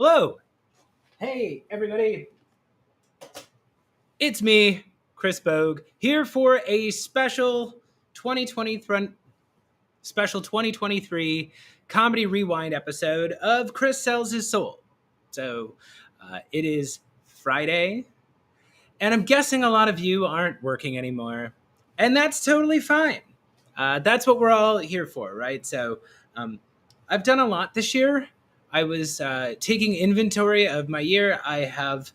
Hello. Hey, everybody. It's me, Chris Bogue, here for a special 2023 comedy rewind episode of Chris Sells His Soul. So, it is Friday, and I'm guessing a lot of you aren't working anymore, and that's totally fine. That's what we're all here for, right? So, um, I've done a lot this year. I was taking inventory of my year. I have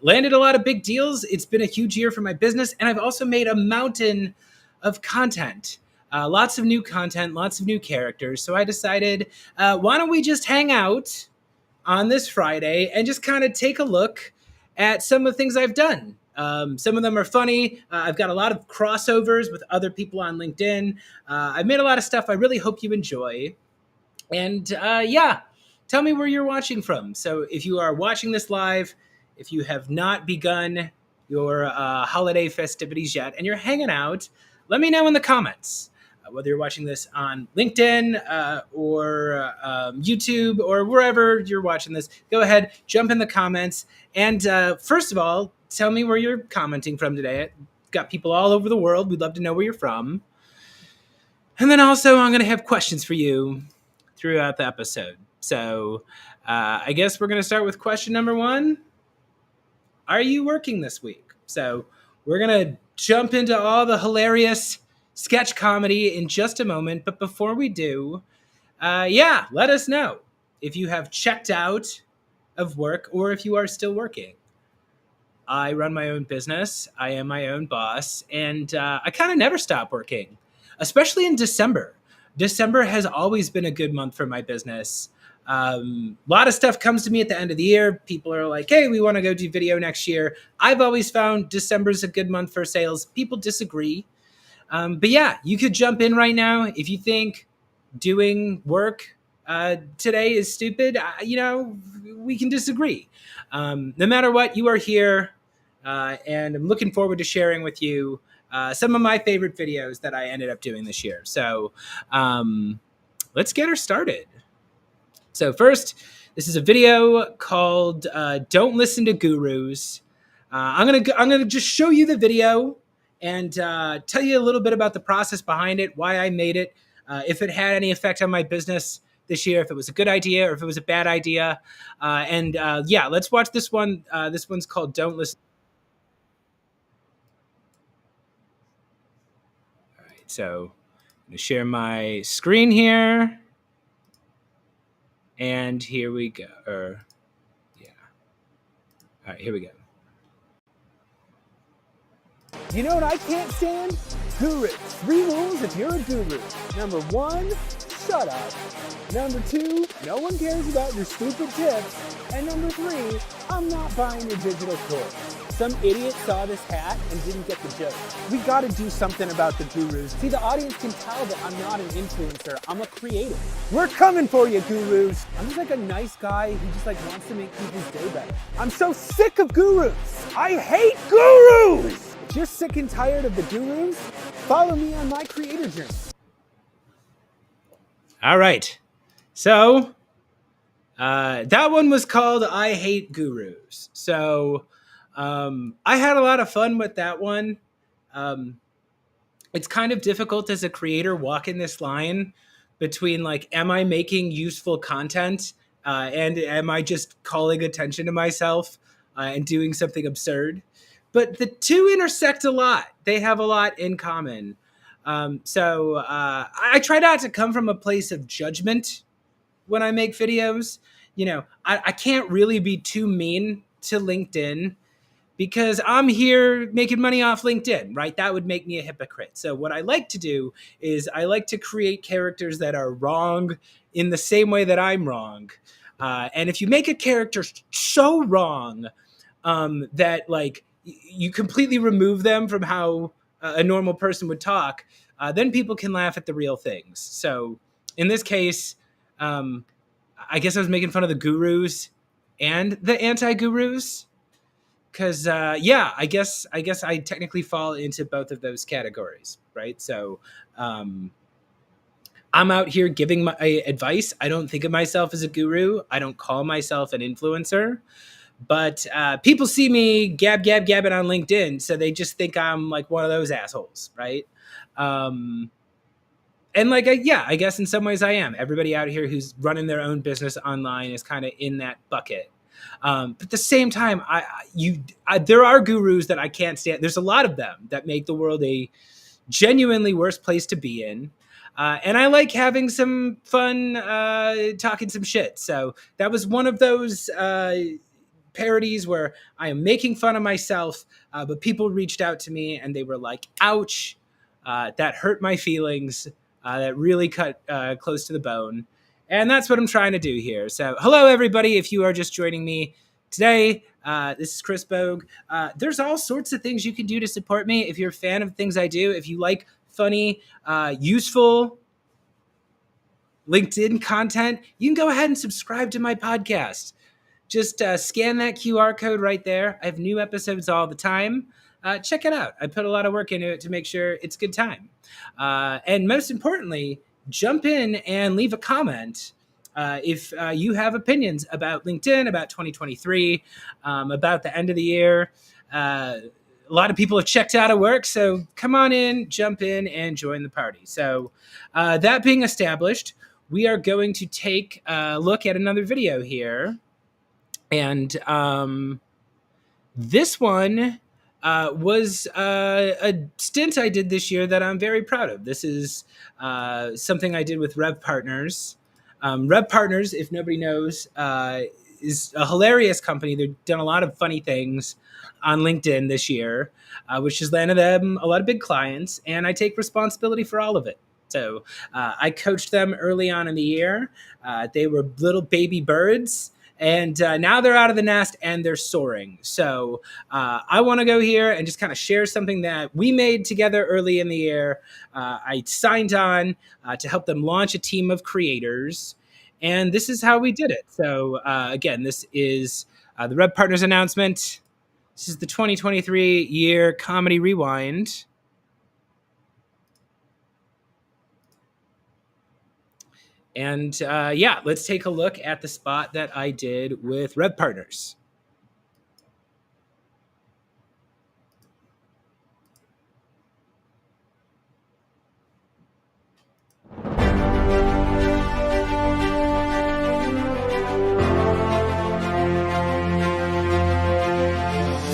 landed a lot of big deals. It's been a huge year for my business, and I've also made a mountain of content. Lots of new content, lots of new characters. So I decided, why don't we just hang out on this Friday and just kind of take a look at some of the things I've done. Some of them are funny. I've got a lot of crossovers with other people on LinkedIn. I've made a lot of stuff I really hope you enjoy. And yeah, tell me where you're watching from. So if you are watching this live, if you have not begun your holiday festivities yet and you're hanging out, let me know in the comments. Whether you're watching this on LinkedIn or YouTube or wherever you're watching this, go ahead, jump in the comments. And first of all, tell me where you're commenting from today. Got people all over the world. We'd love to know where you're from. And then also, I'm going to have questions for you throughout the episode. So I guess we're going to start with question number one. Are you working this week? So we're going to jump into all the hilarious sketch comedy in just a moment. But before we do, let us know if you have checked out of work or if you are still working. I run my own business. I am my own boss. And I kind of never stop working, especially in December. December has always been a good month for my business. A lot of stuff comes to me at the end of the year. People are like, hey, we want to go do video next year. I've always found December's a good month for sales. People disagree. But yeah, you could jump in right now. If you think doing work today is stupid, we can disagree. No matter what, you are here. And I'm looking forward to sharing with you some of my favorite videos that I ended up doing this year. So let's get her started. So first, this is a video called "Don't Listen to Gurus." I'm gonna just show you the video and tell you a little bit about the process behind it, why I made it, if it had any effect on my business this year, if it was a good idea or if it was a bad idea. Let's watch this one. This one's called "Don't Listen." All right, so I'm gonna share my screen here. And here we go. All right, here we go. You know what I can't stand? Gurus. 3 rules if you're a guru. Number 1, shut up. Number 2, no one cares about your stupid tips. And number 3, I'm not buying your digital course. Some idiot saw this hat and didn't get the joke. We gotta do something about the gurus. See, the audience can tell that I'm not an influencer, I'm a creator. We're coming for you, gurus. I'm just like a nice guy who just wants to make people's day better. I'm so sick of gurus. I hate gurus! If you're sick and tired of the gurus, follow me on my creator journey. All right. So that one was called "I Hate Gurus." So I had a lot of fun with that one. It's kind of difficult as a creator walking this line between am I making useful content and am I just calling attention to myself and doing something absurd? But the two intersect a lot. They have a lot in common. I try not to come from a place of judgment when I make videos. I can't really be too mean to LinkedIn because I'm here making money off LinkedIn, right? That would make me a hypocrite. So what I like to do is I like to create characters that are wrong in the same way that I'm wrong. And if you make a character so wrong that you completely remove them from how a normal person would talk, then people can laugh at the real things. So in this case, I guess I was making fun of the gurus and the anti-gurus. Because I guess I technically fall into both of those categories, right? So I I'm out here giving my advice. I don't think of myself as a guru. I don't call myself an influencer. But people see me gabbing on LinkedIn, so they just think I'm like one of those assholes, right? And like, I guess in some ways I am. Everybody out here who's running their own business online is kind of in that bucket. But at the same time, there are gurus that I can't stand. There's a lot of them that make the world a genuinely worse place to be in. And I like having some fun, talking some shit. So that was one of those parodies where I am making fun of myself, but people reached out to me and they were like, ouch, that hurt my feelings. That really cut close to the bone. And that's what I'm trying to do here. So hello, everybody. If you are just joining me today, this is Chris Bogue. There's all sorts of things you can do to support me. If you're a fan of things I do, if you like funny, useful LinkedIn content, you can go ahead and subscribe to my podcast. Just scan that QR code right there. I have new episodes all the time. Check it out. I put a lot of work into it to make sure it's a good time. And most importantly, jump in and leave a comment if you have opinions about LinkedIn, about 2023, about the end of the year. A lot of people have checked out of work, so come on in, jump in, and join the party. So that being established, we are going to take a look at another video here. And this one was a stint I did this year that I'm very proud of. This is something I did with Rev Partners. Rev Partners, if nobody knows, is a hilarious company. They've done a lot of funny things on LinkedIn this year, which has landed them a lot of big clients, and I take responsibility for all of it. So I coached them early on in the year. They were little baby birds. And now they're out of the nest and they're soaring. So I want to go here and just kind of share something that we made together early in the year. I signed on to help them launch a team of creators. And this is how we did it. So again, this is the Rev Partners announcement. This is the 2023 year Comedy Rewind. And let's take a look at the spot that I did with Rev Partners.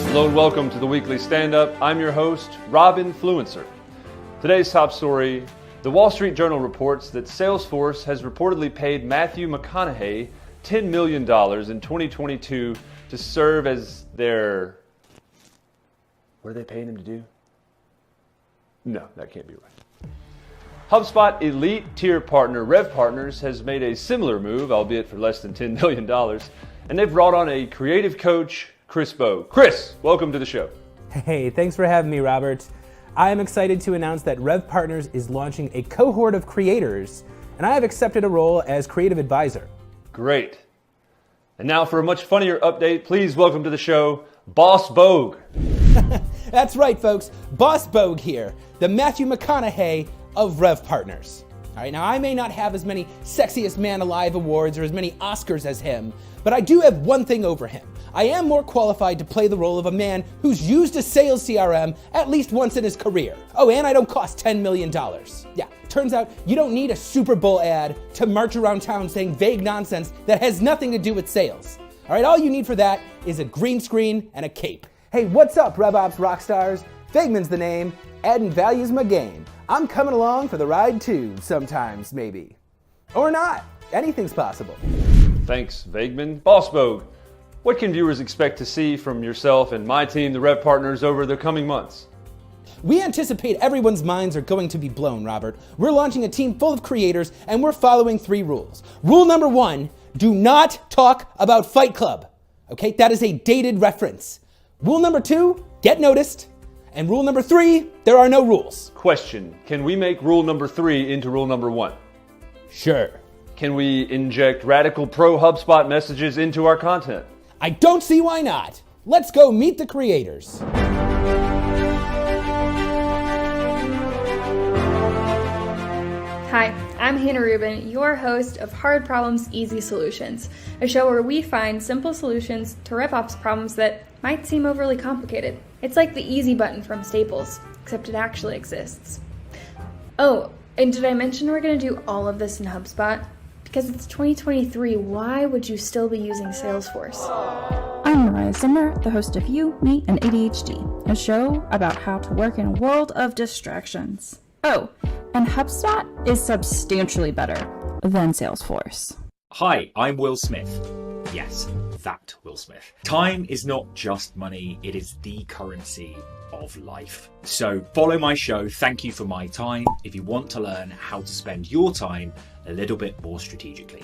Hello and welcome to the Weekly Stand-Up. I'm your host, Rob Influencer. Today's top story: the Wall Street Journal reports that Salesforce has reportedly paid Matthew McConaughey $10 million in 2022 to serve as their... What are they paying him to do? No, that can't be right. HubSpot elite tier partner Rev Partners has made a similar move, albeit for less than $10 million, and they've brought on a creative coach, Chris Bogue. Chris, welcome to the show. Hey, thanks for having me, Robert. I am excited to announce that Rev Partners is launching a cohort of creators, and I have accepted a role as creative advisor. Great. And now for a much funnier update, please welcome to the show, Boss Bogue. That's right, folks. Boss Bogue here, the Matthew McConaughey of Rev Partners. All right, now I may not have as many Sexiest Man Alive awards or as many Oscars as him, but I do have one thing over him. I am more qualified to play the role of a man who's used a sales CRM at least once in his career. Oh, and I don't cost $10 million. Yeah, turns out you don't need a Super Bowl ad to march around town saying vague nonsense that has nothing to do with sales. All right, all you need for that is a green screen and a cape. Hey, what's up, RevOps rockstars? Vegeman's the name, adding value's my game. I'm coming along for the ride too, sometimes, maybe. Or not, anything's possible. Thanks, Vegeman. Boss Bogue, what can viewers expect to see from yourself and my team, the Rev Partners, over the coming months? We anticipate everyone's minds are going to be blown, Robert. We're launching a team full of creators, and we're following 3 rules. Rule number 1, do not talk about Fight Club. Okay, that is a dated reference. Rule number 2, get noticed. And rule number 3, there are no rules. Question, can we make rule number 3 into rule number 1? Sure. Can we inject radical pro HubSpot messages into our content? I don't see why not. Let's go meet the creators. Hi, I'm Hannah Rubin, your host of Hard Problems, Easy Solutions, a show where we find simple solutions to RevOps problems that might seem overly complicated. It's like the easy button from Staples, except it actually exists. Oh, and did I mention we're going to do all of this in HubSpot? Because it's 2023, why would you still be using Salesforce? I'm Mariah Zimmer, the host of You, Me, and ADHD, a show about how to work in a world of distractions. Oh, and HubSpot is substantially better than Salesforce. Hi, I'm Will Smith. Yes, that Will Smith. Time is not just money, it is the currency of life. So follow my show, Thank You for My Time, if you want to learn how to spend your time a little bit more strategically.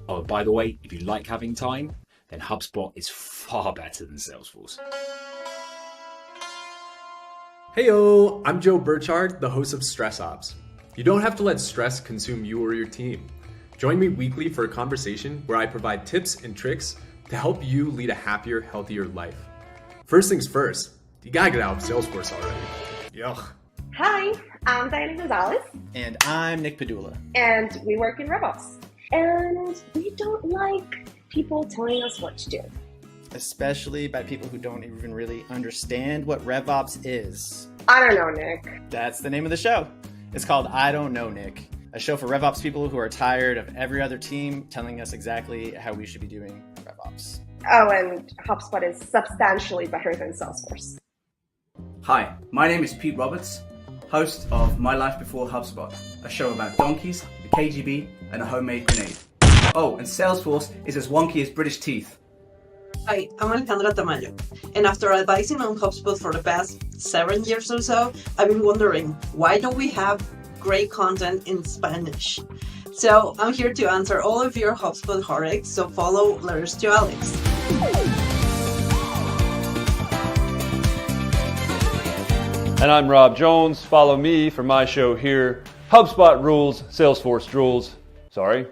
Oh, by the way, if you like having time, then HubSpot is far better than Salesforce. Heyo, I'm Joe Burchard, the host of Stress Ops. You don't have to let stress consume you or your team. Join me weekly for a conversation where I provide tips and tricks to help you lead a happier, healthier life. First things first, you gotta get out of Salesforce already. Yuck. Hi, I'm Diana Gonzalez. And I'm Nick Padula. And we work in RevOps. And we don't like people telling us what to do. Especially by people who don't even really understand what RevOps is. I don't know, Nick. That's the name of the show. It's called I Don't Know, Nick. A show for RevOps people who are tired of every other team telling us exactly how we should be doing RevOps. Oh, and HubSpot is substantially better than Salesforce. Hi, my name is Pete Roberts, host of My Life Before HubSpot, a show about donkeys, the KGB, and a homemade grenade. Oh, and Salesforce is as wonky as British teeth. Hi, I'm Alejandra Tamayo, and after advising on HubSpot for the past 7 years or so, I've been wondering, why don't we have great content in Spanish? So I'm here to answer all of your HubSpot heartaches, so follow Letters to Alex. And I'm Rob Jones. Follow me for my show here, HubSpot Rules, Salesforce Drools. Sorry.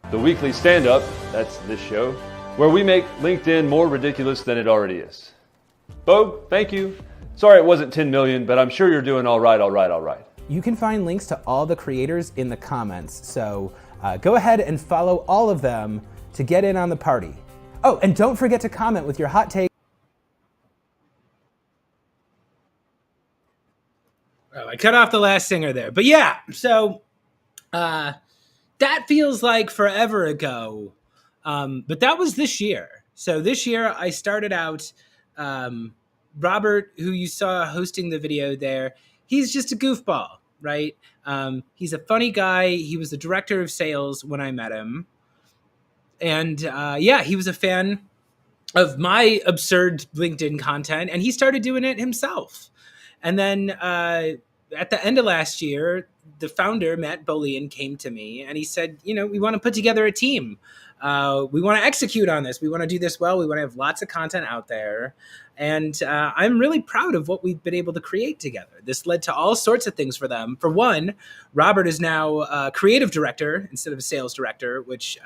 The weekly stand-up, that's this show, where we make LinkedIn more ridiculous than it already is. Bogue, thank you. Sorry it wasn't 10 million, but I'm sure you're doing all right. You can find links to all the creators in the comments, so go ahead and follow all of them to get in on the party. Oh, and don't forget to comment with your hot take. Oh, I cut off the last singer there. But yeah, so that feels like forever ago. But that was this year. So this year I started out, Robert, who you saw hosting the video there, he's just a goofball, right? He's a funny guy. He was the director of sales when I met him. And he was a fan of my absurd LinkedIn content, and he started doing it himself. And then at the end of last year, the founder, Matt Bolian, came to me and he said, we want to put together a team. We want to execute on this. We want to do this well. We want to have lots of content out there. And I'm really proud of what we've been able to create together. This led to all sorts of things for them. For one, Robert is now a creative director instead of a sales director, which,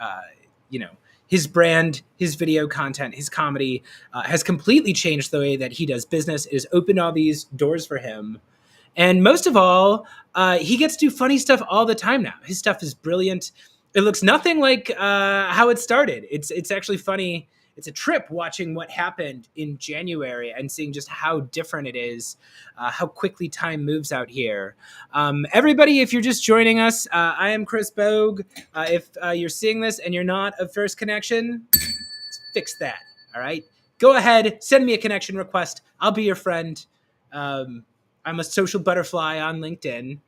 his brand, his video content, his comedy has completely changed the way that he does business. It has opened all these doors for him. And most of all, he gets to do funny stuff all the time now. His stuff is brilliant. It looks nothing like how it started. It's actually funny. It's a trip watching what happened in January and seeing just how different it is, how quickly time moves out here. Everybody, if you're just joining us, I am Chris Bogue. If you're seeing this and you're not a First Connection, let's fix that, all right? Go ahead, send me a connection request. I'll be your friend. I'm a social butterfly on LinkedIn.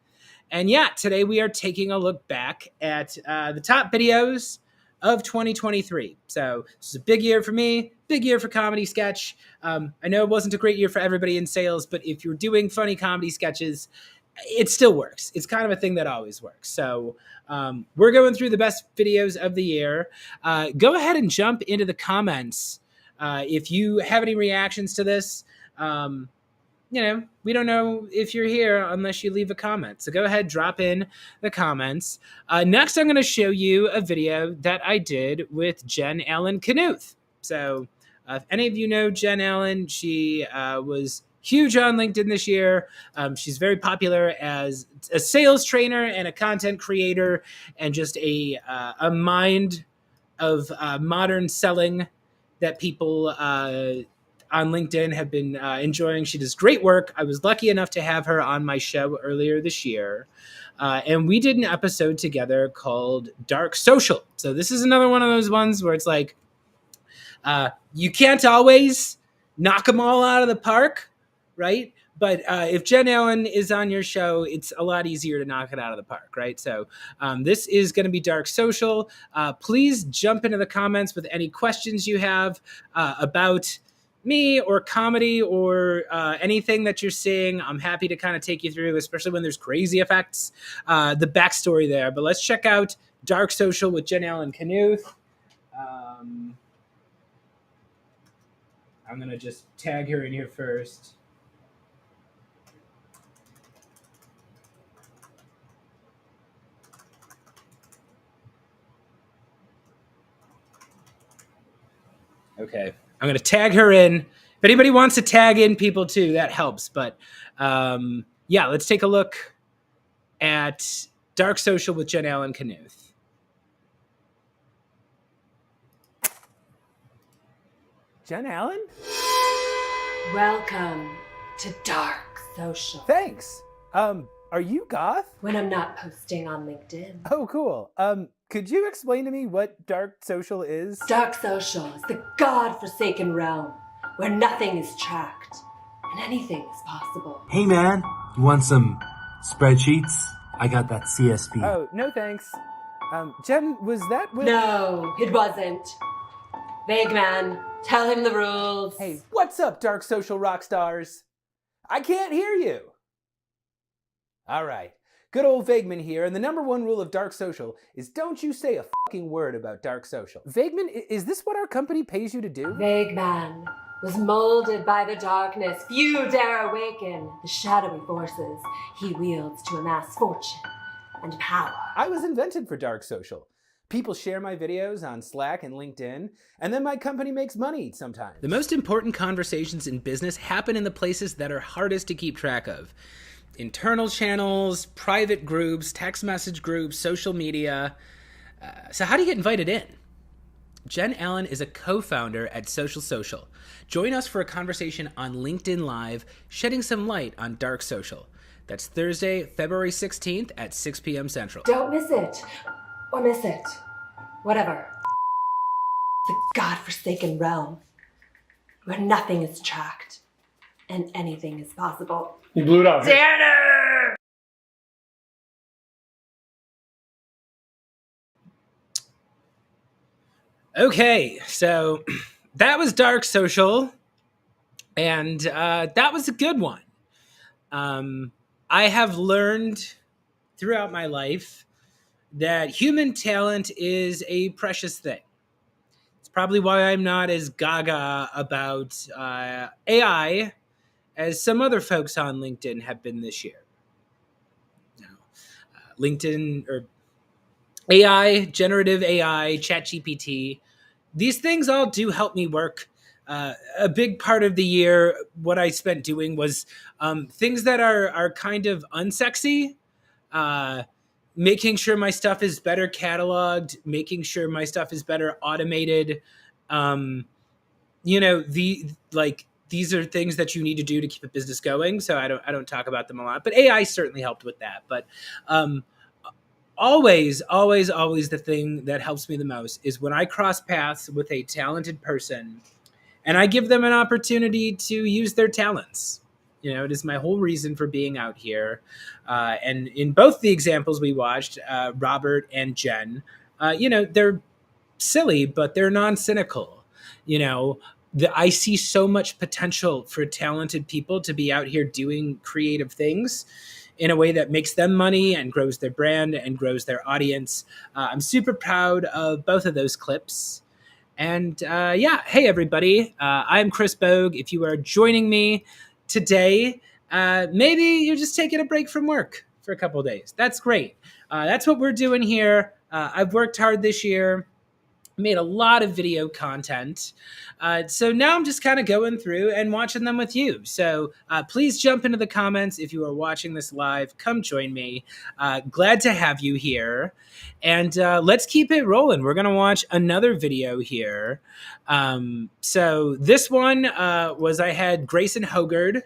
And today we are taking a look back at the top videos of 2023. So this is a big year for me, big year for Comedy Sketch. I know it wasn't a great year for everybody in sales, but if you're doing funny comedy sketches, it still works. It's kind of a thing that always works. So we're going through the best videos of the year. Go ahead and jump into the comments if you have any reactions to this. We don't know if you're here unless you leave a comment. So go ahead, drop in the comments. Next, I'm going to show you a video that I did with Jen Ellen Knuth. So if any of you know Jen Ellen, she was huge on LinkedIn this year. She's very popular as a sales trainer and a content creator, and just a mind of modern selling that people on LinkedIn have been enjoying. She does great work. I was lucky enough to have her on my show earlier this year. And we did an episode together called Dark Social. So this is another one of those ones where it's like, you can't always knock them all out of the park, right? But if Jen Allen is on your show, it's a lot easier to knock it out of the park, right? So this is going to be Dark Social. Please jump into the comments with any questions you have about me or comedy or anything that you're seeing. I'm happy to kind of take you through, especially when there's crazy effects, the backstory there. But let's check out Dark Social with Jen Allen Knuth. I'm going to just tag her in here first. Okay. I'm going to tag her in. If anybody wants to tag in people too, that helps. But yeah, let's take a look at Dark Social with Jen Allen Knuth. Jen Allen? Welcome to Dark Social. Thanks. Are you goth? When I'm not posting on LinkedIn. Oh, cool. Could you explain to me what Dark Social is? Dark Social is the god-forsaken realm where nothing is tracked and anything is possible. Hey man, you want some spreadsheets? I got that CSV. Oh, no thanks. Jen, was that with... No, it wasn't. Vague man, tell him the rules. Hey, what's up, Dark Social rock stars? I can't hear you. All right. Good old Vagueman here, and the number one rule of Dark Social is don't you say a fucking word about Dark Social. Vagueman, is this what our company pays you to do? Vague man was molded by the darkness. Few dare awaken the shadowy forces he wields to amass fortune and power. I was invented for Dark Social. People share my videos on Slack and LinkedIn, and then my company makes money sometimes. The most important conversations in business happen in the places that are hardest to keep track of. Internal channels, private groups, text message groups, social media. So how do you get invited in? Jen Allen is a co-founder at Social Social. Join us for a conversation on LinkedIn Live, shedding some light on Dark Social. That's Thursday, February 16th at 6 p.m. Central. Don't miss it. Or miss it. Whatever. The godforsaken realm where nothing is tracked and anything is possible. You blew it out. Tanner! Okay, so that was Dark Social, and that was a good one. I have learned throughout my life that human talent is a precious thing. It's probably why I'm not as gaga about AI as some other folks on LinkedIn have been this year. LinkedIn or AI, generative AI, ChatGPT, these things all do help me work. A big part of the year, what I spent doing was things that are kind of unsexy, making sure my stuff is better cataloged, making sure my stuff is better automated. These are things that you need to do to keep a business going. So I don't talk about them a lot, but AI certainly helped with that. But always the thing that helps me the most is when I cross paths with a talented person and I give them an opportunity to use their talents. You know, it is my whole reason for being out here. And in both the examples we watched, Robert and Jen, they're silly, but they're non-cynical. I see so much potential for talented people to be out here doing creative things in a way that makes them money and grows their brand and grows their audience. I'm super proud of both of those clips. And hey, everybody, I'm Chris Bogue. If you are joining me today, maybe you're just taking a break from work for a couple of days. That's great. That's what we're doing here. I've worked hard this year. made a lot of video content. So now I'm just kind of going through and watching them with you. So please jump into the comments if you are watching this live. Come join me. Glad to have you here. And let's keep it rolling. We're going to watch another video here. So this one was I had Grayson Hogard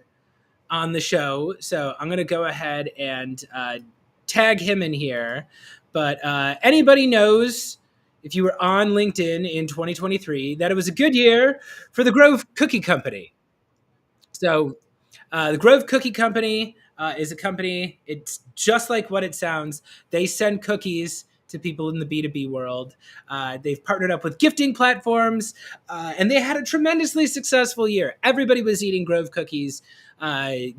on the show. So I'm going to go ahead and tag him in here. But anybody knows, if you were on LinkedIn in 2023, that it was a good year for the Grove Cookie Company. So the Grove Cookie Company is a company. It's just like what it sounds. They send cookies to people in the B2B world. They've partnered up with gifting platforms, and they had a tremendously successful year. Everybody was eating Grove cookies.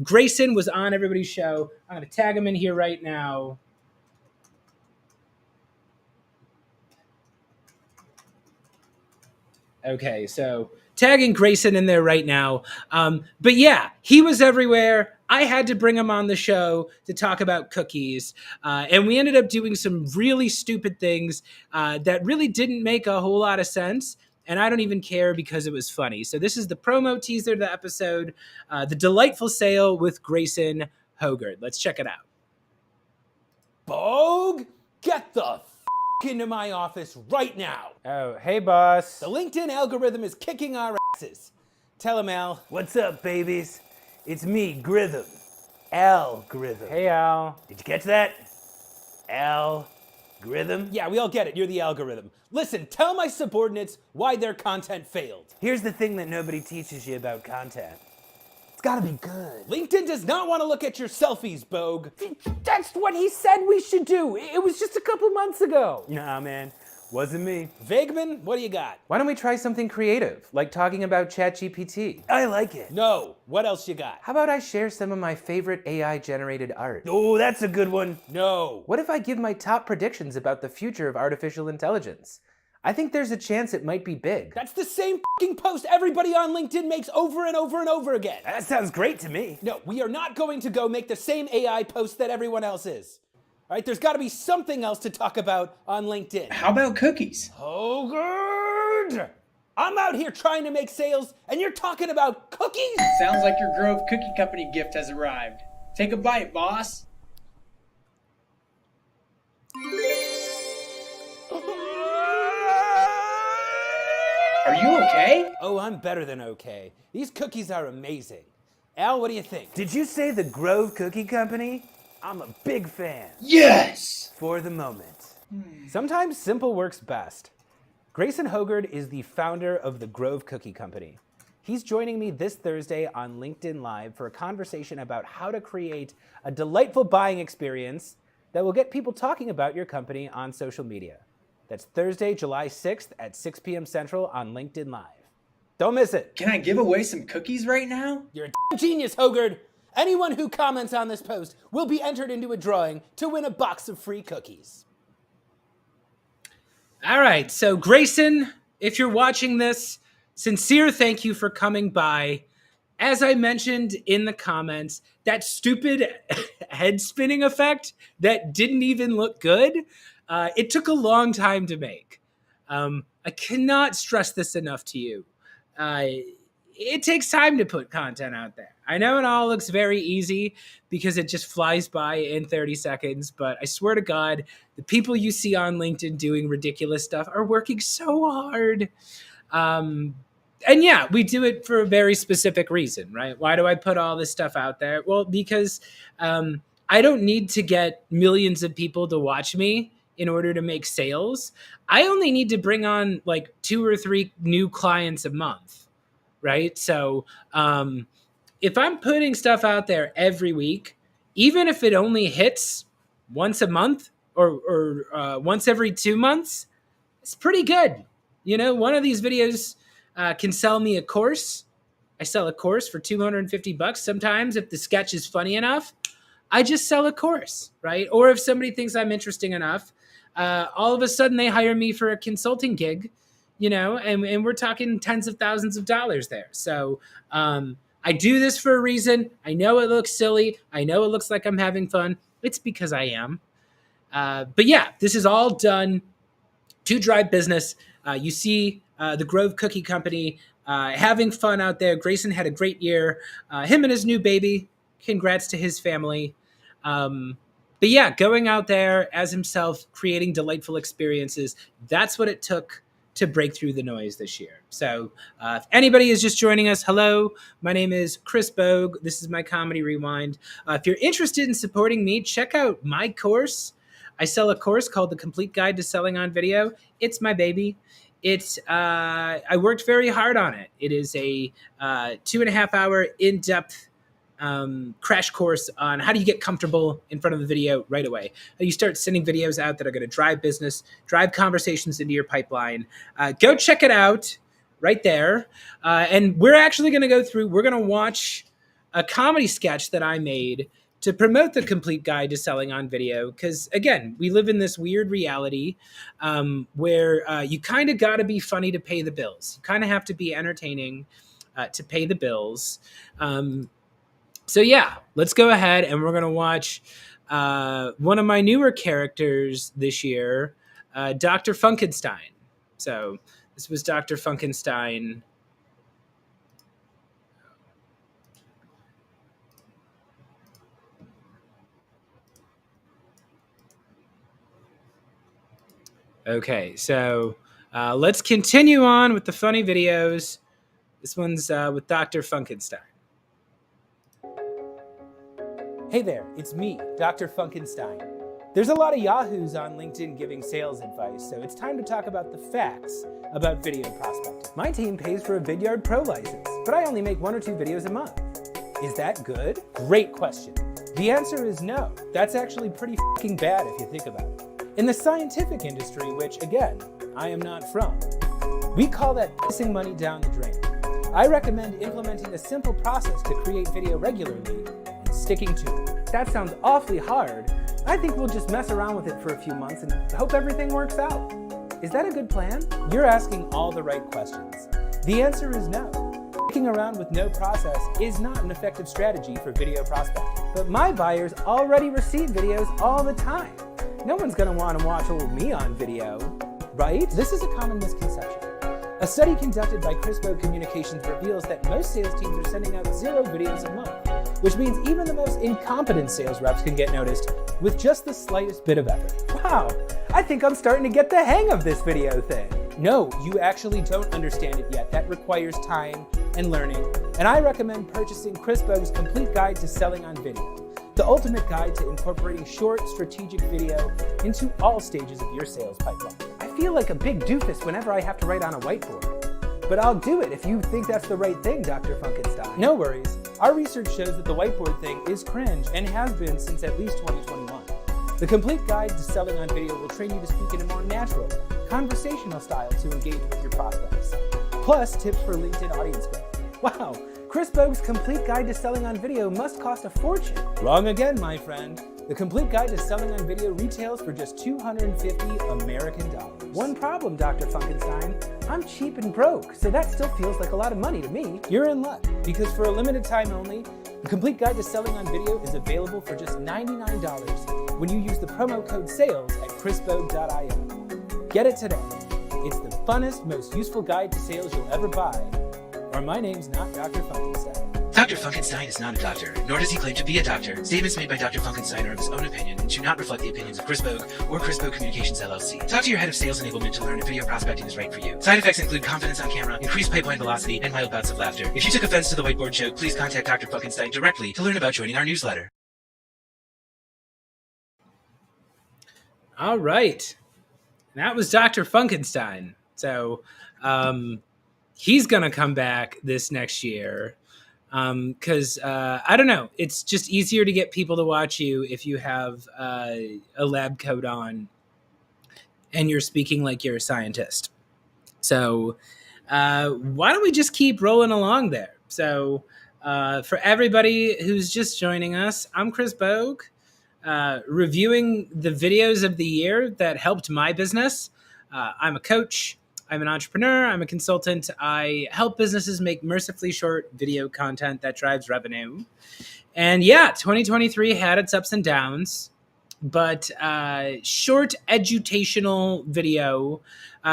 Grayson was on everybody's show. I'm going to tag him in here right now. Okay, so tagging Grayson in there right now. But yeah, he was everywhere. I had to bring him on the show to talk about cookies. And we ended up doing some really stupid things that really didn't make a whole lot of sense. And I don't even care because it was funny. So this is the promo teaser to the episode, The Delightful Sale with Grayson Hogard. Let's check it out. Bogue, get the f*** into my office right now. Oh, hey, boss. The LinkedIn algorithm is kicking our asses. Tell him, Al. What's up, babies? It's me, Grytham. Algorithm. Hey, Al. Did you catch that? Algorithm? Yeah, we all get it. You're the algorithm. Listen, tell my subordinates why their content failed. Here's the thing that nobody teaches you about content. It's gotta be good. LinkedIn does not want to look at your selfies, Bogue. That's what he said we should do. It was just a couple months ago. Nah, man. Wasn't me. Vagman, what do you got? Why don't we try something creative, like talking about ChatGPT? I like it. No. What else you got? How about I share some of my favorite AI-generated art? Oh, that's a good one. No. What if I give my top predictions about the future of artificial intelligence? I think there's a chance it might be big. That's the same fucking post everybody on LinkedIn makes over and over and over again. That sounds great to me. No, we are not going to go make the same AI post that everyone else is. All right, there's got to be something else to talk about on LinkedIn. How about cookies? Hogard! I'm out here trying to make sales, and you're talking about cookies? Sounds like your Grove Cookie Company gift has arrived. Take a bite, boss. Are you okay? Oh, I'm better than okay. These cookies are amazing. Al, what do you think? Did you say the Grove Cookie Company? I'm a big fan. Yes! For the moment. Sometimes simple works best. Grayson Hogard is the founder of the Grove Cookie Company. He's joining me this Thursday on LinkedIn Live for a conversation about how to create a delightful buying experience that will get people talking about your company on social media. That's Thursday, July 6th at 6 p.m. Central on LinkedIn Live. Don't miss it. Can I give away some cookies right now? You're a genius, Hogard. Anyone who comments on this post will be entered into a drawing to win a box of free cookies. All right, so Grayson, if you're watching this, sincere thank you for coming by. As I mentioned in the comments, that stupid head spinning effect that didn't even look good, it took a long time to make. I cannot stress this enough to you. It takes time to put content out there. I know it all looks very easy because it just flies by in 30 seconds, but I swear to God, the people you see on LinkedIn doing ridiculous stuff are working so hard. And yeah, we do it for a very specific reason, right? Why do I put all this stuff out there? Well, because I don't need to get millions of people to watch me in order to make sales. I only need to bring on like 2 or 3 new clients a month, right? So if I'm putting stuff out there every week, even if it only hits once a month or once every 2 months, it's pretty good. You know, one of these videos can sell me a course. I sell a course for $250 sometimes. If the sketch is funny enough, I just sell a course, right? Or if somebody thinks I'm interesting enough, all of a sudden they hire me for a consulting gig, you know, and we're talking tens of thousands of dollars there. So I do this for a reason. I know it looks silly. I know it looks like I'm having fun. It's because I am. But yeah, this is all done to drive business. You see the Grove Cookie Company having fun out there. Grayson had a great year. Him and his new baby. Congrats to his family. But yeah, going out there as himself, creating delightful experiences. That's what it took to break through the noise this year. So if anybody is just joining us, hello, my name is Chris Bogue. This is my Comedy Rewind. If you're interested in supporting me, check out my course. I sell a course called The Complete Guide to Selling on Video. It's my baby. I worked very hard on it. It is a 2.5 hour in-depth crash course on how do you get comfortable in front of the video right away. How you start sending videos out that are going to drive business, drive conversations into your pipeline. Go check it out right there. And we're actually going to go through, we're going to watch a comedy sketch that I made to promote The Complete Guide to Selling on Video. Because again, we live in this weird reality where you kind of got to be funny to pay the bills. You kind of have to be entertaining to pay the bills. So yeah, let's go ahead and we're going to watch one of my newer characters this year, Dr. Funkenstein. So this was Dr. Funkenstein. Okay, so let's continue on with the funny videos. This one's with Dr. Funkenstein. Hey there, it's me, Dr. Funkenstein. There's a lot of yahoos on LinkedIn giving sales advice, so it's time to talk about the facts about video prospecting. My team pays for a Vidyard Pro license, but I only make 1 or 2 videos a month. Is that good? Great question. The answer is no. That's actually pretty f***ing bad if you think about it. In the scientific industry, which again, I am not from, we call that pissing money down the drain. I recommend implementing a simple process to create video regularly and sticking to it. That sounds awfully hard. I think we'll just mess around with it for a few months and hope everything works out. Is that a good plan? You're asking all the right questions. The answer is no. Sticking around with no process is not an effective strategy for video prospecting. But my buyers already receive videos all the time. No one's gonna want to watch old me on video, right? This is a common misconception. A study conducted by Chris Bogue Communications reveals that most sales teams are sending out 0 videos a month, which means even the most incompetent sales reps can get noticed with just the slightest bit of effort. Wow, I think I'm starting to get the hang of this video thing. No, you actually don't understand it yet. That requires time and learning, and I recommend purchasing Chris Bogue's Complete Guide to Selling on Video, the ultimate guide to incorporating short, strategic video into all stages of your sales pipeline. I feel like a big doofus whenever I have to write on a whiteboard. But I'll do it if you think that's the right thing, Dr. Funkenstein. No worries. Our research shows that the whiteboard thing is cringe and has been since at least 2021. The Complete Guide to Selling on Video will train you to speak in a more natural, conversational style to engage with your prospects. Plus, tips for LinkedIn audience growth. Wow, Chris Bogue's Complete Guide to Selling on Video must cost a fortune. Wrong again, my friend. The Complete Guide to Selling on Video retails for just $250 American dollars. One problem, Dr. Funkenstein. I'm cheap and broke, so that still feels like a lot of money to me. You're in luck, because for a limited time only, the Complete Guide to Selling on Video is available for just $99 when you use the promo code SALES at chrisbogue.io. Get it today. It's the funnest, most useful guide to sales you'll ever buy. Or my name's not Dr. Funkenstein. Dr. Funkenstein is not a doctor, nor does he claim to be a doctor. Statements made by Dr. Funkenstein are of his own opinion and do not reflect the opinions of Chris Bogue or Chris Bogue Communications LLC. Talk to your head of sales enablement to learn if video prospecting is right for you. Side effects include confidence on camera, increased pipeline velocity, and mild bouts of laughter. If you took offense to the whiteboard joke, please contact Dr. Funkenstein directly to learn about joining our newsletter. All right. That was Dr. Funkenstein. So he's going to come back this next year. Because I don't know, it's just easier to get people to watch you if you have a lab coat on and you're speaking like you're a scientist. So why don't we just keep rolling along there? So for everybody who's just joining us, I'm Chris Bogue, reviewing the videos of the year that helped my business. I'm a coach. I'm an entrepreneur. I'm a consultant. I help businesses make mercifully short video content that drives revenue. And yeah, 2023 had its ups and downs. but short edutational video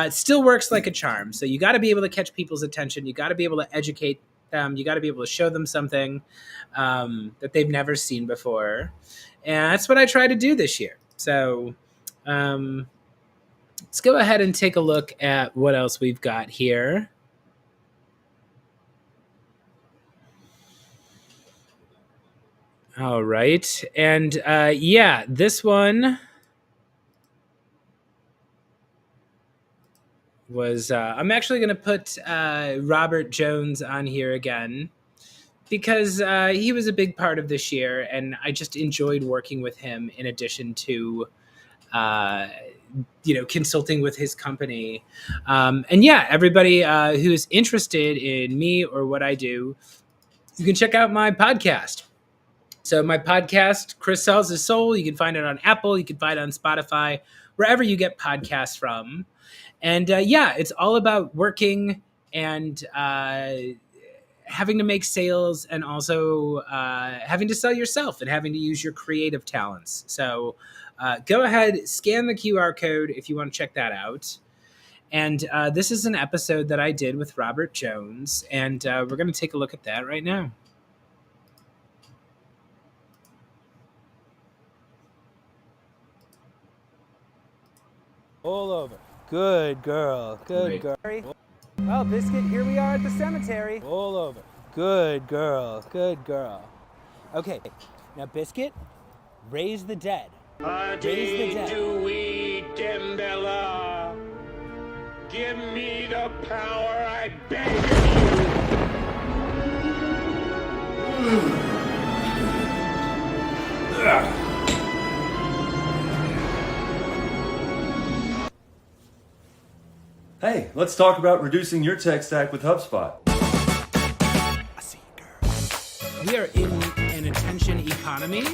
still works like a charm. So you got to be able to catch people's attention. You got to be able to educate them. You got to be able to show them something that they've never seen before. And that's what I try to do this year. So let's go ahead and take a look at what else we've got here. All right. And yeah, this one was, I'm actually going to put Robert Jones on here again because he was a big part of this year, and I just enjoyed working with him in addition to, consulting with his company. And yeah, everybody who's interested in me or what I do, you can check out my podcast. So my podcast, Chris Sells His Soul, you can find it on Apple, you can find it on Spotify, wherever you get podcasts from. And yeah, it's all about working and having to make sales, and also having to sell yourself and having to use your creative talents. So go ahead, scan the QR code if you want to check that out. And this is an episode that I did with Robert Jones, and we're going to take a look at that right now. All over. Good girl. Good girl. Well, Biscuit, here we are at the cemetery. All over. Good girl. Good girl. Okay, now Biscuit, raise the dead. Raise the dead. Dembella. Give me the power, I beg of you. Hey, let's talk about reducing your tech stack with HubSpot. We are in an attention economy,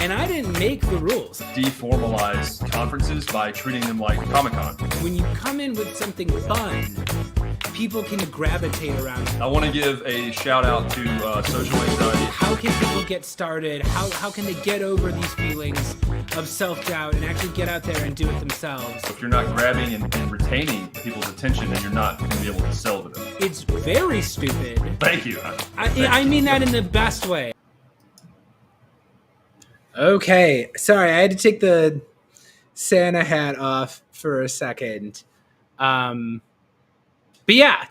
and I didn't make the rules. Deformalize conferences by treating them like Comic-Con. When you come in with something fun, people can gravitate around it. I want to give a shout out to social anxiety. How can people get started? How can they get over these feelings of self-doubt and actually get out there and do it themselves? If you're not grabbing and retaining people's attention, then you're not going to be able to sell to them. It's very stupid. Thank you. I mean that in the best way. Okay, sorry, I had to take the Santa hat off for a second. But yeah,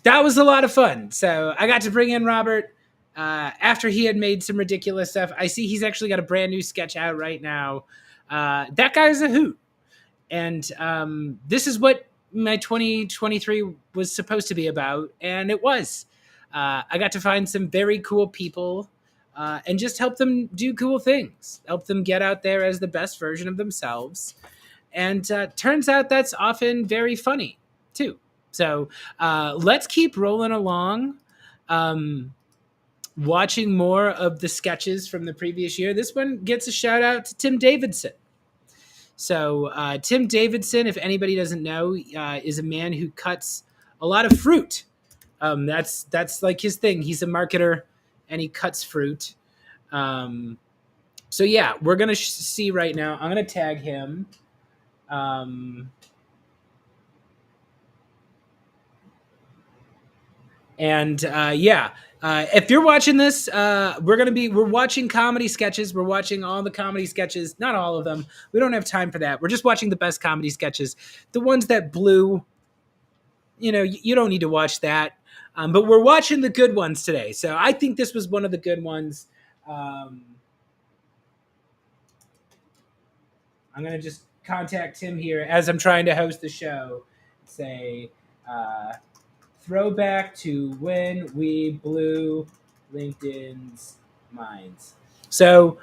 that was a lot of fun. So I got to bring in Robert after he had made some ridiculous stuff. I see he's actually got a brand new sketch out right now. That guy's a hoot. And this is what my 2023 was supposed to be about, and it was. I got to find some very cool people and just help them do cool things, help them get out there as the best version of themselves. And turns out that's often very funny, too. So let's keep rolling along, watching more of the sketches from the previous year. This one gets a shout out to Tim Davidson. So Tim Davidson, if anybody doesn't know, is a man who cuts a lot of fruit. That's like his thing. He's a marketer and he cuts fruit. So yeah, we're going to see right now. I'm going to tag him. If you're watching this, we're watching comedy sketches. We're watching all the comedy sketches, not all of them. We don't have time for that. We're just watching the best comedy sketches, the ones that blew. You don't need to watch that. But we're watching the good ones today. So I think this was one of the good ones. I'm going to just contact Tim here as I'm trying to host the show. Say, throwback to when we blew LinkedIn's minds. So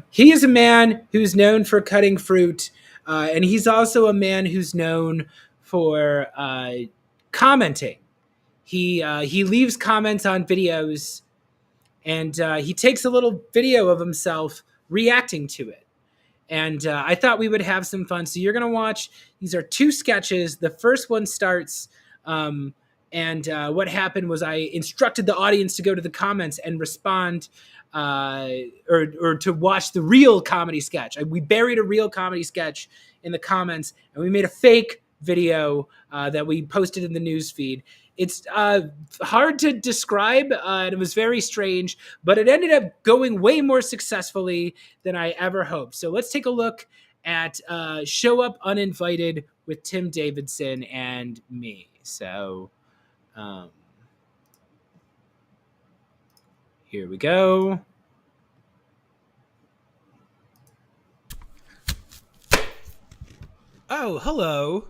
he is a man who's known for cutting fruit, and he's also a man who's known for commenting. He leaves comments on videos, and he takes a little video of himself reacting to it. And I thought we would have some fun. So you're going to watch. These are two sketches. The first one starts And what happened was I instructed the audience to go to the comments and respond or to watch the real comedy sketch. We buried a real comedy sketch in the comments, and we made a fake video that we posted in the news feed. It's hard to describe, and it was very strange, but it ended up going way more successfully than I ever hoped. So let's take a look at Show Up Uninvited with Tim Davidson and me. So here we go. Oh, hello.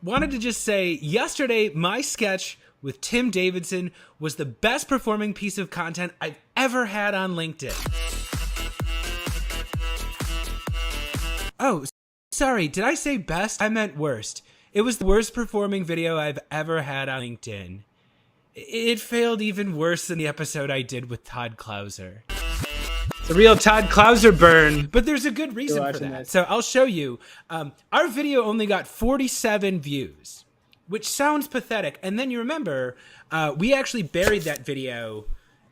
Wanted to just say, yesterday, my sketch with Tim Davidson was the best performing piece of content I've ever had on LinkedIn. Oh, sorry, did I say best? I meant worst. It was the worst performing video I've ever had on LinkedIn. It failed even worse than the episode I did with Todd Clouser. It's a real Todd Clouser burn, but there's a good reason for that. So I'll show you. Our video only got 47 views, which sounds pathetic. And then you remember, we actually buried that video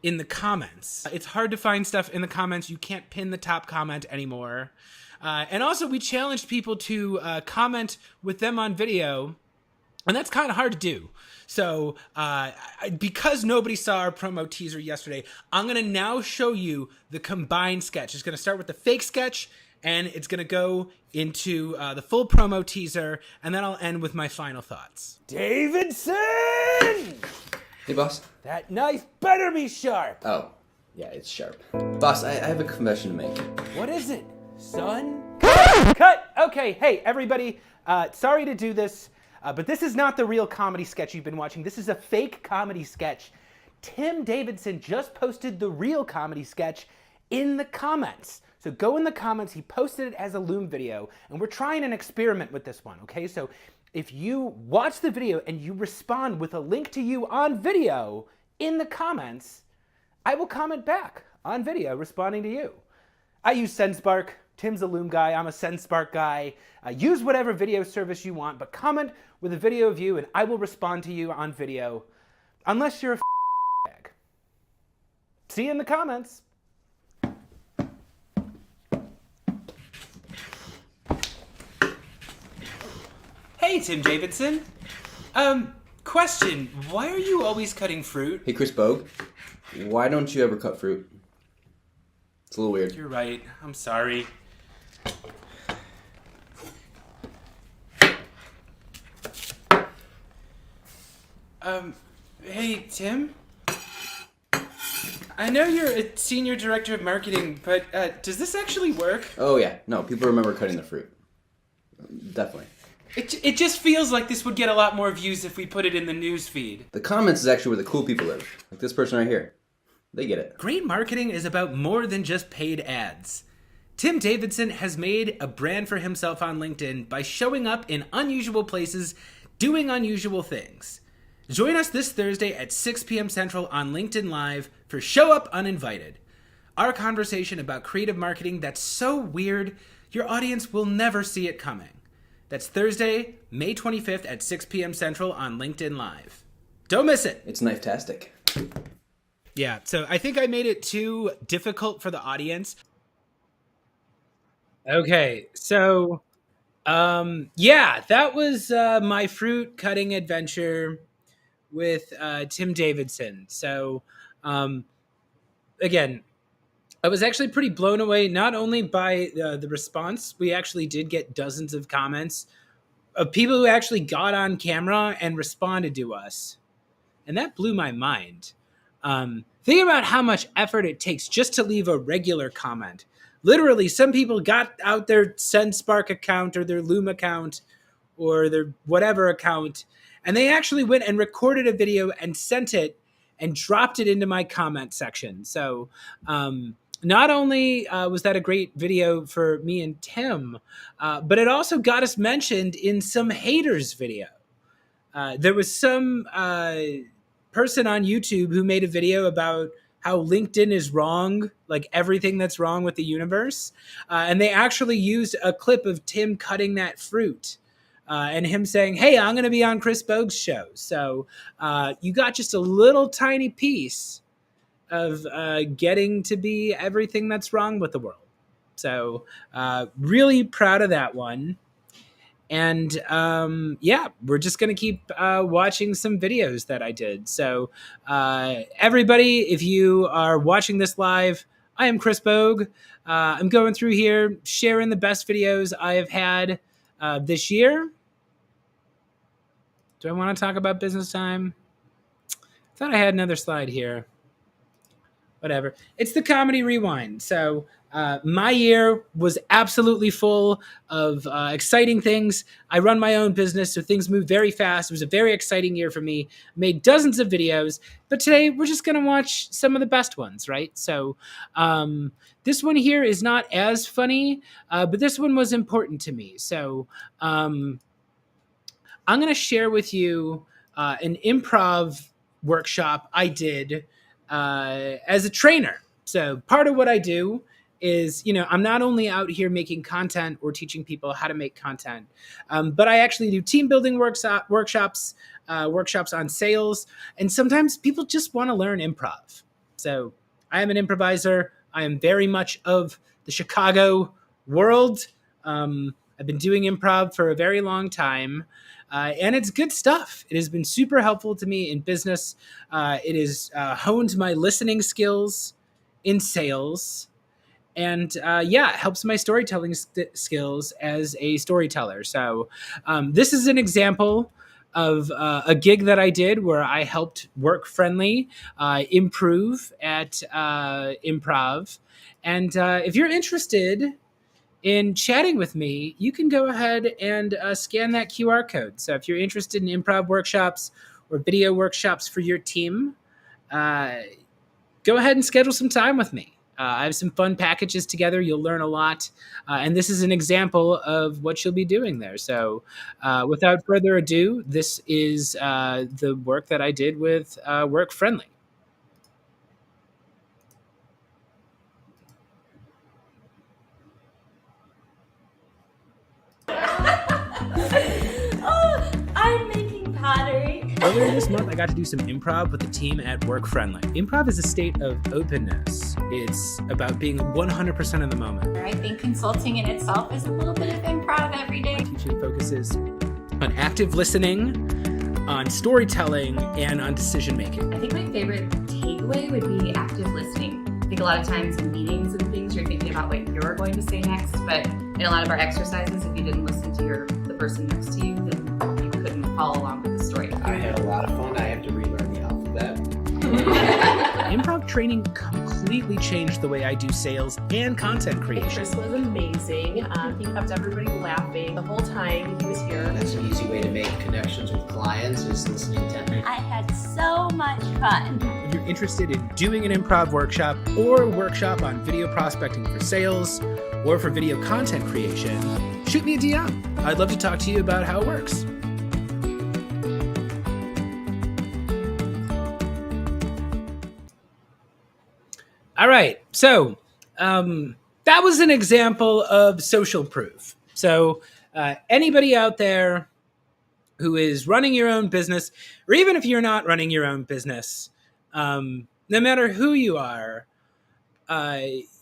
in the comments. It's hard to find stuff in the comments. You can't pin the top comment anymore. And also, we challenged people to comment with them on video, and that's kind of hard to do. So because nobody saw our promo teaser yesterday, I'm going to now show you the combined sketch. It's going to start with the fake sketch, and it's going to go into the full promo teaser, and then I'll end with my final thoughts. Davidson! Hey, boss. That knife better be sharp. Oh, yeah, it's sharp. Boss, I have a confession to make. What is it, son? Cut! Okay, hey, everybody. Sorry to do this. But this is not the real comedy sketch you've been watching. This is a fake comedy sketch. Tim Davidson just posted the real comedy sketch in the comments. So go in the comments. He posted it as a Loom video, and we're trying an experiment with this one, okay? So if you watch the video and you respond with a link to you on video in the comments, I will comment back on video responding to you. I use SendSpark. Tim's a Loom guy. I'm a SendSpark guy. Use whatever video service you want, but comment with a video of you, and I will respond to you on video, unless you're a bag. See you in the comments. Hey, Tim Davidson. Question. Why are you always cutting fruit? Hey, Chris Bogue. Why don't you ever cut fruit? It's a little weird. You're right. I'm sorry. Hey, Tim? I know you're a senior director of marketing, but does this actually work? Oh, yeah. No, people remember cutting the fruit. Definitely. It just feels like this would get a lot more views if we put it in the news feed. The comments is actually where the cool people live. Like this person right here. They get it. Great marketing is about more than just paid ads. Tim Davidson has made a brand for himself on LinkedIn by showing up in unusual places, doing unusual things. Join us this Thursday at 6 p.m. Central on LinkedIn Live for Show Up Uninvited. Our conversation about creative marketing that's so weird, your audience will never see it coming. That's Thursday, May 25th at 6 p.m. Central on LinkedIn Live. Don't miss it. It's knife-tastic. Yeah, so I think I made it too difficult for the audience. Okay, so, yeah, that was my fruit cutting adventure with Tim Davidson. So, again, I was actually pretty blown away, not only by the response. We actually did get dozens of comments of people who actually got on camera and responded to us. And that blew my mind. Think about how much effort it takes just to leave a regular comment. Literally, some people got out their SendSpark account or their Loom account or their whatever account, and they actually went and recorded a video and sent it and dropped it into my comment section. So not only was that a great video for me and Tim, but it also got us mentioned in some haters video. There was some person on YouTube who made a video about how LinkedIn is wrong, like everything that's wrong with the universe. And they actually used a clip of Tim cutting that fruit and him saying, hey, I'm going to be on Chris Bogue's show. So you got just a little tiny piece of getting to be everything that's wrong with the world. So really proud of that one. And yeah, we're just going to keep watching some videos that I did. So everybody, if you are watching this live, I am Chris Bogue. I'm going through here, sharing the best videos I have had this year. Do I want to talk about business time? I thought I had another slide here. Whatever. It's the Comedy Rewind. So my year was absolutely full of exciting things. I run my own business, so things move very fast. It was a very exciting year for me. Made dozens of videos, but today we're just going to watch some of the best ones, right? So this one here is not as funny, but this one was important to me. So I'm going to share with you an improv workshop I did as a trainer. So part of what I do is, I'm not only out here making content or teaching people how to make content, but I actually do team building workshops on sales. And sometimes people just want to learn improv. So I am an improviser. I am very much of the Chicago world. I've been doing improv for a very long time. And it's good stuff. It has been super helpful to me in business. It has honed my listening skills in sales. And yeah, it helps my storytelling skills as a storyteller. So this is an example of a gig that I did where I helped Work Friendly improve at improv. And if you're interested in chatting with me, you can go ahead and scan that QR code. So if you're interested in improv workshops or video workshops for your team, go ahead and schedule some time with me. I have some fun packages together. You'll learn a lot. And this is an example of what you'll be doing there. So without further ado, this is the work that I did with Work Friendly. I'm making pottery. Earlier this month, I got to do some improv with the team at Work Friendly. Improv is a state of openness. It's about being 100% in the moment. I think consulting in itself is a little bit of improv every day. My teaching focuses on active listening, on storytelling, and on decision making. I think my favorite takeaway would be active listening. I think a lot of times in meetings and things, you're thinking about what you're going to say next, but in a lot of our exercises, if you didn't listen to the person next to you, then you couldn't follow along with the story. I had a lot of fun. I have to relearn the alphabet. Improv training completely changed the way I do sales and content creation. Chris was amazing. He kept everybody laughing the whole time he was here. That's an easy way to make connections with clients is listening intently. I had so much fun. If you're interested in doing an improv workshop or a workshop on video prospecting for sales or for video content creation, shoot me a DM. I'd love to talk to you about how it works. All right, so that was an example of social proof. So anybody out there who is running your own business, or even if you're not running your own business, no matter who you are,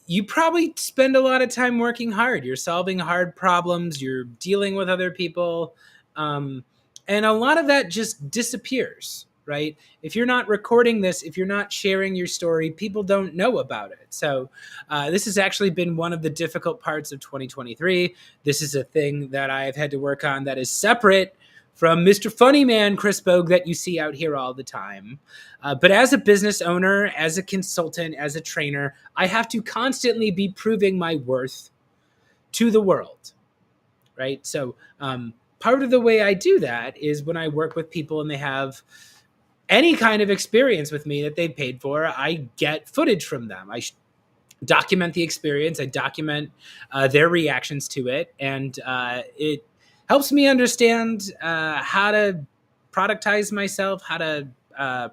you probably spend a lot of time working hard. You're solving hard problems. You're dealing with other people. And a lot of that just disappears, right? If you're not recording this, if you're not sharing your story, people don't know about it. So this has actually been one of the difficult parts of 2023. This is a thing that I've had to work on that is separate from Mr. Funny Man, Chris Bogue, that you see out here all the time. But as a business owner, as a consultant, as a trainer, I have to constantly be proving my worth to the world, right? So part of the way I do that is when I work with people and they have any kind of experience with me that they've paid for, I get footage from them. I document the experience. I document their reactions to it. And it helps me understand how to productize myself, how to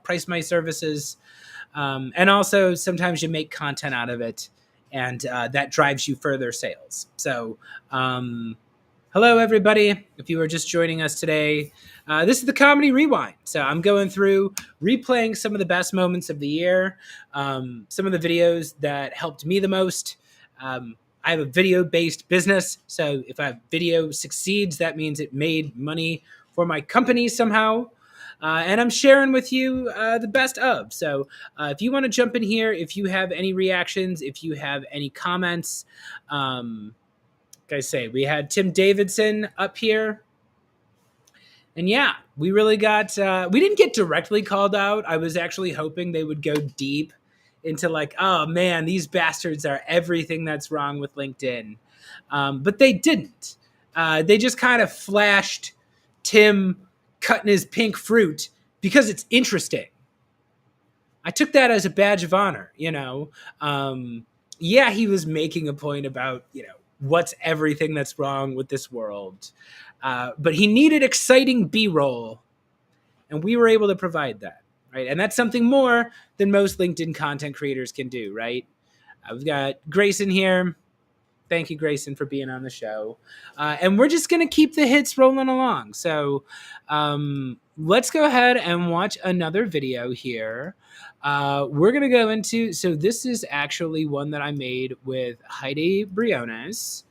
price my services. And also sometimes you make content out of it and that drives you further sales. So Hello, everybody. If you are just joining us today, this is the Comedy Rewind. So I'm going through, replaying some of the best moments of the year, some of the videos that helped me the most. I have a video-based business, so if a video succeeds, that means it made money for my company somehow. And I'm sharing with you the best of. So if you want to jump in here, if you have any reactions, if you have any comments, like I say, we had Tim Davidson up here. And yeah, we really got, we didn't get directly called out. I was actually hoping they would go deep into like, oh man, these bastards are everything that's wrong with LinkedIn. But they didn't. They just kind of flashed Tim cutting his pink fruit because it's interesting. I took that as a badge of honor, you know. Yeah, he was making a point about, you know, what's everything that's wrong with this world. But he needed exciting B-roll, and we were able to provide that, right? And that's something more than most LinkedIn content creators can do, right? We've got Grayson here. Thank you, Grayson, for being on the show. And we're just going to keep the hits rolling along. So let's go ahead and watch another video here. We're going to go into, so this is actually one that I made with Heidi Briones.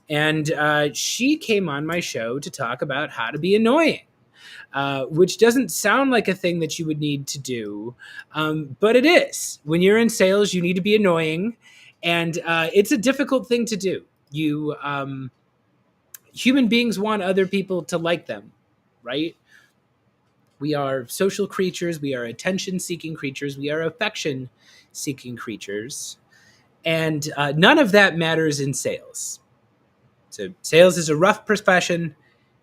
And she came on my show to talk about how to be annoying, which doesn't sound like a thing that you would need to do. But it is. When you're in sales, you need to be annoying. And it's a difficult thing to do. You, human beings want other people to like them, right? We are social creatures. We are attention-seeking creatures. We are affection-seeking creatures. And none of that matters in sales. So sales is a rough profession.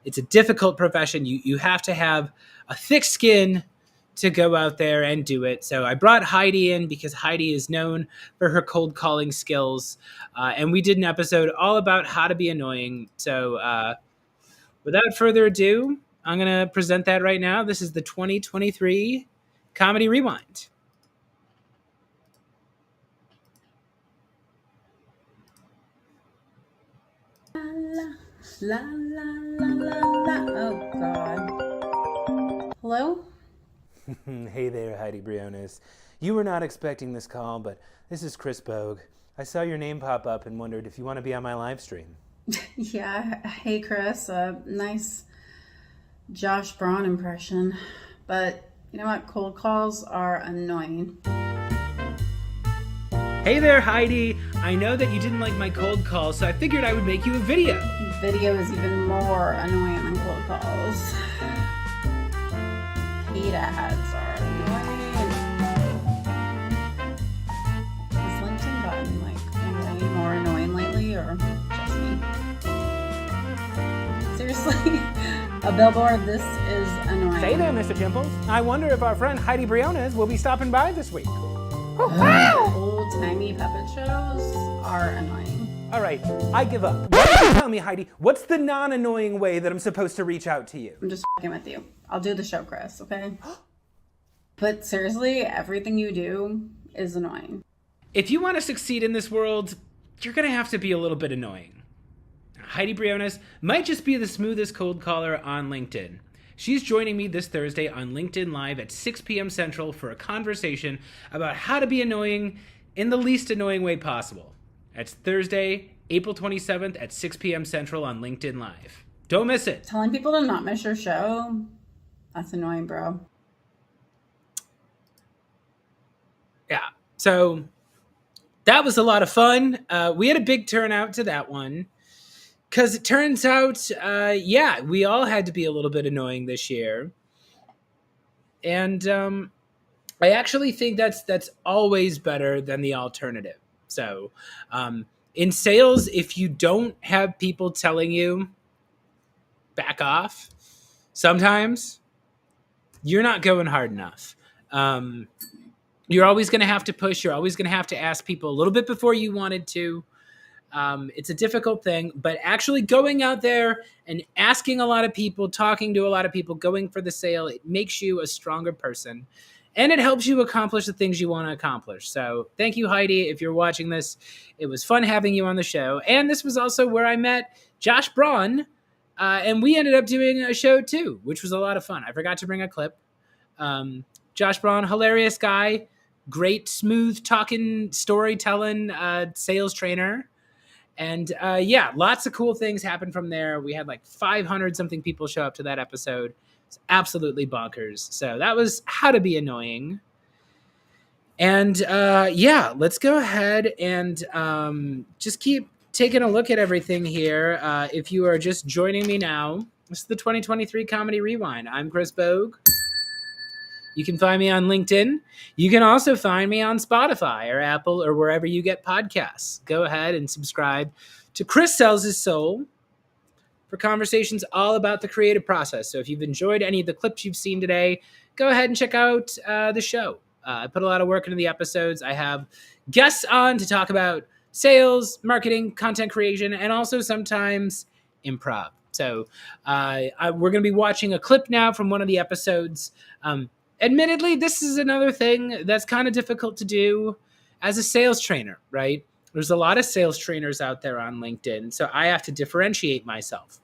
It's a difficult profession. You have to have a thick skin to go out there and do it. So I brought Heidi in because Heidi is known for her cold calling skills. And we did an episode all about how to be annoying. So without further ado, I'm going to present that right now. This is the 2023 Comedy Rewind. La, la, la, la, la. Oh, God. Hello? Hey there, Heidi Briones. You were not expecting this call, but this is Chris Bogue. I saw your name pop up and wondered if you want to be on my live stream. Yeah, hey, Chris. Nice Josh Braun impression. But you know what? Cold calls are annoying. Hey there, Heidi. I know that you didn't like my cold call, so I figured I would make you a video. Video is even more annoying than cold calls. Paid ads are annoying. Is LinkedIn gotten like way more annoying lately, or just me? Seriously, a billboard this is annoying. Hey there, Mr. Timples. I wonder if our friend Heidi Briones will be stopping by this week. Old-timey puppet shows are annoying. All right, I give up. Why don't you tell me, Heidi, what's the non-annoying way that I'm supposed to reach out to you? I'm just f***ing with you. I'll do the show, Chris, okay? But seriously, everything you do is annoying. If you want to succeed in this world, you're going to have to be a little bit annoying. Heidi Briones might just be the smoothest cold caller on LinkedIn. She's joining me this Thursday on LinkedIn Live at 6 p.m. Central for a conversation about how to be annoying in the least annoying way possible. That's Thursday, April 27th at 6 p.m. Central on LinkedIn Live. Don't miss it. Telling people to not miss your show, that's annoying, bro. Yeah, so that was a lot of fun. We had a big turnout to that one. Because it turns out, yeah, we all had to be a little bit annoying this year. And I actually think that's always better than the alternative. So in sales, if you don't have people telling you, back off, sometimes you're not going hard enough. You're always going to have to push. You're always going to have to ask people a little bit before you wanted to. It's a difficult thing, but actually going out there and asking a lot of people, talking to a lot of people, going for the sale, it makes you a stronger person and it helps you accomplish the things you want to accomplish. So thank you, Heidi. If you're watching this, it was fun having you on the show. And this was also where I met Josh Braun And we ended up doing a show too, which was a lot of fun. I forgot to bring a clip. Josh Braun, hilarious guy, great, smooth talking, storytelling, sales trainer. And yeah, lots of cool things happened from there. We had like 500 something people show up to that episode. It's absolutely bonkers. So that was How to Be Annoying. And yeah, let's go ahead and just keep taking a look at everything here. If you are just joining me now, this is the 2023 Comedy Rewind. I'm Chris Bogue. You can find me on LinkedIn. You can also find me on Spotify or Apple or wherever you get podcasts. Go ahead and subscribe to Chris Sells His Soul for conversations all about the creative process. So if you've enjoyed any of the clips you've seen today, go ahead and check out the show. I put a lot of work into the episodes. I have guests on to talk about sales, marketing, content creation, and also sometimes improv. So we're going to be watching a clip now from one of the episodes. Admittedly, this is another thing that's kind of difficult to do as a sales trainer, right? There's a lot of sales trainers out there on LinkedIn, so I have to differentiate myself.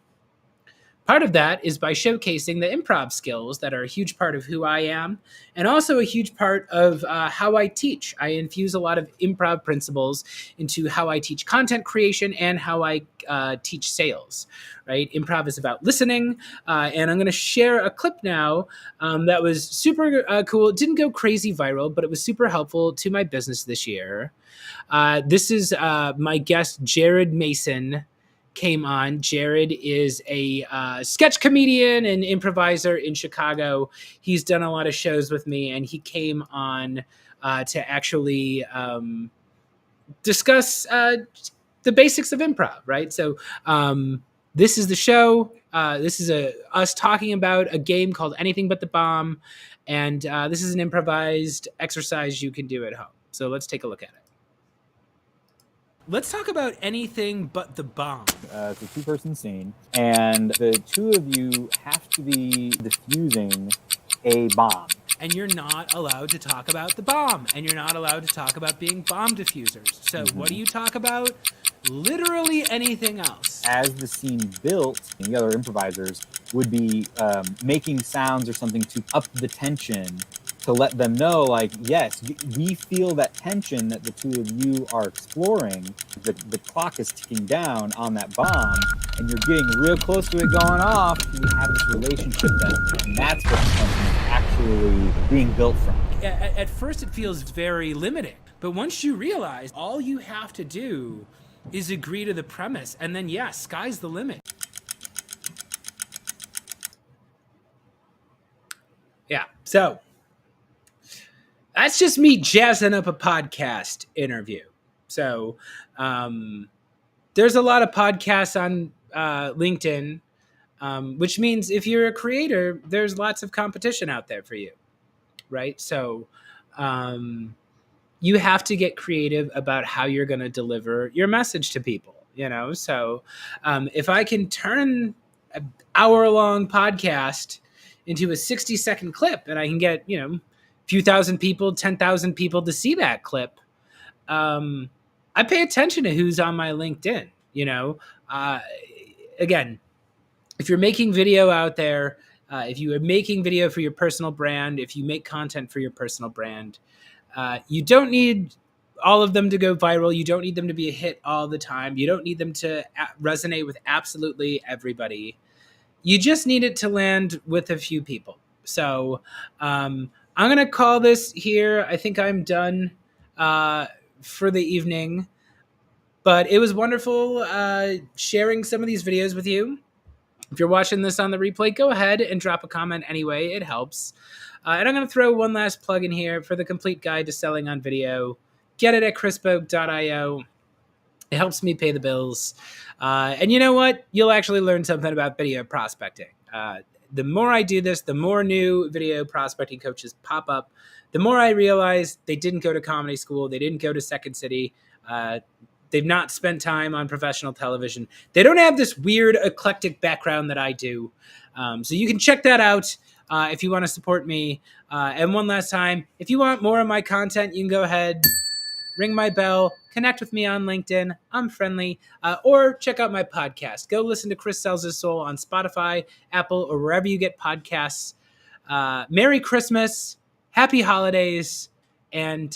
Part of that is by showcasing the improv skills that are a huge part of who I am, and also a huge part of how I teach. I infuse a lot of improv principles into how I teach content creation and how I teach sales, right? Improv is about listening, and I'm going to share a clip now that was super cool. It didn't go crazy viral, but it was super helpful to my business this year. This is my guest, Jared Mason, came on. Jared is a sketch comedian and improviser in Chicago. He's done a lot of shows with me, and he came on to actually discuss the basics of improv, right? So this is the show. This is us talking about a game called Anything But the Bomb, and this is an improvised exercise you can do at home. So let's take a look at it. Let's talk about Anything But the Bomb. It's a two-person scene, and the two of you have to be diffusing a bomb. And you're not allowed to talk about the bomb, and you're not allowed to talk about being bomb diffusers. So what do you talk about? Literally anything else. As the scene built, the other improvisers would be making sounds or something to up the tension, to let them know, like, yes, we feel that tension that the two of you are exploring. The clock is ticking down on that bomb, and you're getting real close to it going off. You have this relationship and that's what the tension is actually being built from. At first, it feels very limiting, but once you realize all you have to do is agree to the premise, and then, yeah, sky's the limit. Yeah, so that's just me jazzing up a podcast interview. So there's a lot of podcasts on LinkedIn, which means if you're a creator, there's lots of competition out there for you, right? So you have to get creative about how you're going to deliver your message to people, you know? So if I can turn an hour-long podcast into a 60-second clip and I can get, you know, few thousand people, 10,000 people to see that clip, I pay attention to who's on my LinkedIn, you know? Again, if you're making video out there, if you are making video for your personal brand, if you make content for your personal brand, you don't need all of them to go viral. You don't need them to be a hit all the time. You don't need them to resonate with absolutely everybody. You just need it to land with a few people. So, I'm going to call this here. I think I'm done for the evening. But it was wonderful sharing some of these videos with you. If you're watching this on the replay, go ahead and drop a comment anyway. It helps. And I'm going to throw one last plug in here for the complete guide to selling on video. Get it at chrisbogue.io. It helps me pay the bills. And you know what? You'll actually learn something about video prospecting. The more I do this, the more new video prospecting coaches pop up. The more I realize they didn't go to comedy school. They didn't go to Second City. They've not spent time on professional television. They don't have this weird eclectic background that I do. So you can check that out if you want to support me. And one last time, if you want more of my content, you can go ahead, ring my bell, connect with me on LinkedIn. I'm friendly. Or check out my podcast. Go listen to Chris Sells His Soul on Spotify, Apple, or wherever you get podcasts. Merry Christmas, Happy Holidays, and